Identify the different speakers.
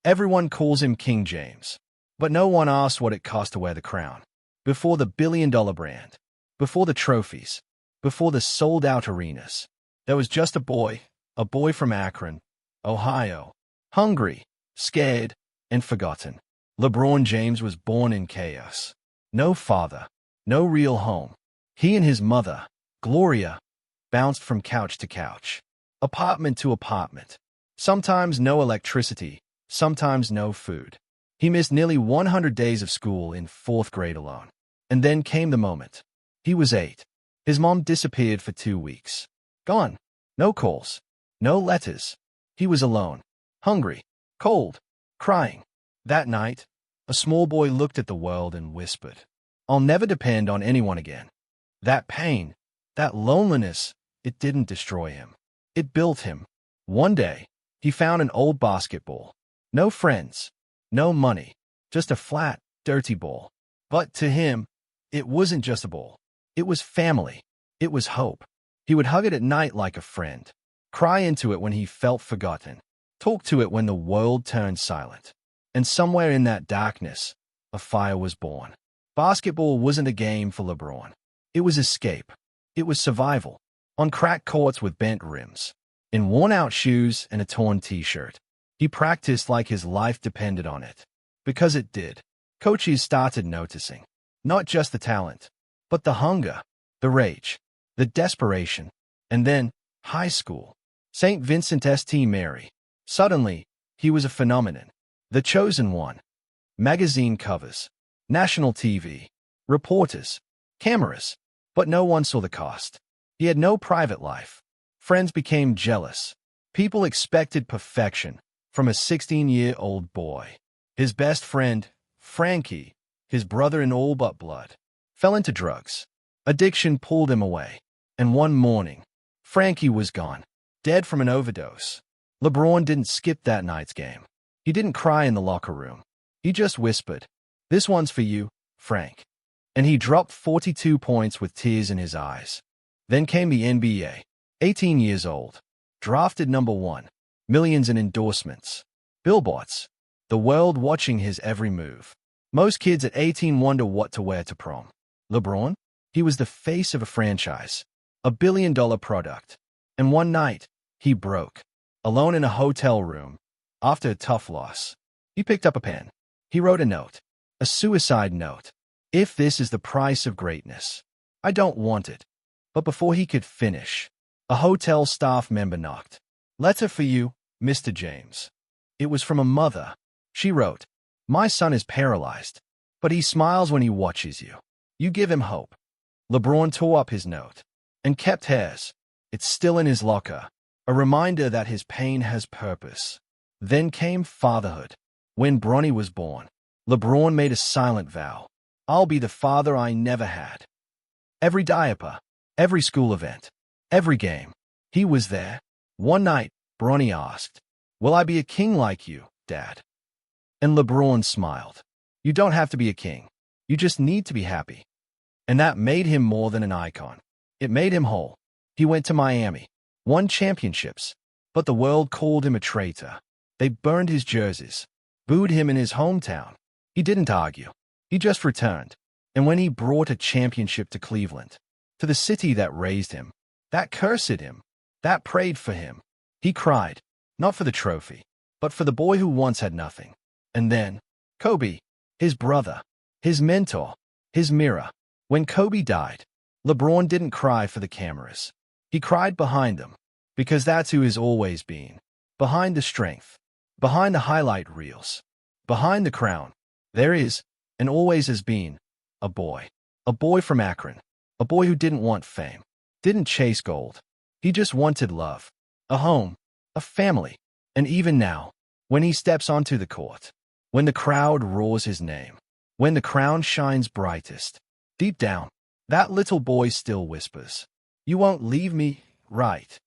Speaker 1: Everyone calls him King James. But no one asks what it cost to wear the crown. Before the billion-dollar brand. Before the trophies. Before the sold-out arenas. There was just a boy from Akron, Ohio. Hungry, scared, and forgotten. LeBron James was born in chaos. No father. No real home. He and his mother, Gloria, bounced from couch to couch. Apartment to apartment. Sometimes no electricity. Sometimes no food. He missed nearly 100 days of school in 4th grade alone. And then came the moment. He was 8. His mom disappeared for 2 weeks. Gone. No calls. No letters. He was alone. Hungry. Cold. Crying. That night, a small boy looked at the world and whispered, "I'll never depend on anyone again." That pain, that loneliness, it didn't destroy him. It built him. One day, he found an old basketball. No friends. No money. Just a flat, dirty ball. But to him, it wasn't just a ball. It was family. It was hope. He would hug it at night like a friend. Cry into it when he felt forgotten. Talk to it when the world turned silent. And somewhere in that darkness, a fire was born. Basketball wasn't a game for LeBron. It was escape. It was survival. On cracked courts with bent rims. In worn-out shoes and a torn t-shirt. He practiced like his life depended on it. Because it did. Coaches started noticing. Not just the talent, but the hunger, the rage, the desperation. And then, high school. St. Vincent St. Mary. Suddenly, he was a phenomenon. The chosen one. Magazine covers. National TV. Reporters. Cameras. But no one saw the cost. He had no private life. Friends became jealous. People expected perfection from a 16-year-old boy. His best friend, Frankie, his brother in all but blood, fell into drugs. Addiction pulled him away. And one morning, Frankie was gone, dead from an overdose. LeBron didn't skip that night's game. He didn't cry in the locker room. He just whispered, "This one's for you, Frank." And he dropped 42 points with tears in his eyes. Then came the NBA. 18 years old. Drafted number 1. Millions in endorsements. Billboards. The world watching his every move. Most kids at 18 wonder what to wear to prom. LeBron? He was the face of a franchise. A billion-dollar product. And one night, he broke. Alone in a hotel room. After a tough loss. He picked up a pen. He wrote a note. A suicide note. "If this is the price of greatness, I don't want it." But before he could finish, a hotel staff member knocked. "Letter for you, Mr. James." It was from a mother. She wrote, "My son is paralyzed, but he smiles when he watches you. You give him hope." LeBron tore up his note and kept hers. It's still in his locker, a reminder that his pain has purpose. Then came fatherhood. When Bronny was born, LeBron made a silent vow. "I'll be the father I never had." Every diaper, every school event, every game, he was there. One night, Bronny asked, "Will I be a king like you, Dad?" And LeBron smiled. "You don't have to be a king. You just need to be happy." And that made him more than an icon. It made him whole. He went to Miami, won championships, but the world called him a traitor. They burned his jerseys, booed him in his hometown. He didn't argue. He just returned. And when he brought a championship to Cleveland, to the city that raised him, that cursed him, that prayed for him, he cried, not for the trophy, but for the boy who once had nothing. And then, Kobe, his brother, his mentor, his mirror. When Kobe died, LeBron didn't cry for the cameras. He cried behind them, because that's who he's always been. Behind the strength, behind the highlight reels, behind the crown, there is, and always has been, a boy. A boy from Akron. A boy who didn't want fame, didn't chase gold. He just wanted love, a home, a family. And even now, when he steps onto the court, when the crowd roars his name, when the crown shines brightest, deep down, that little boy still whispers, "You won't leave me, right?"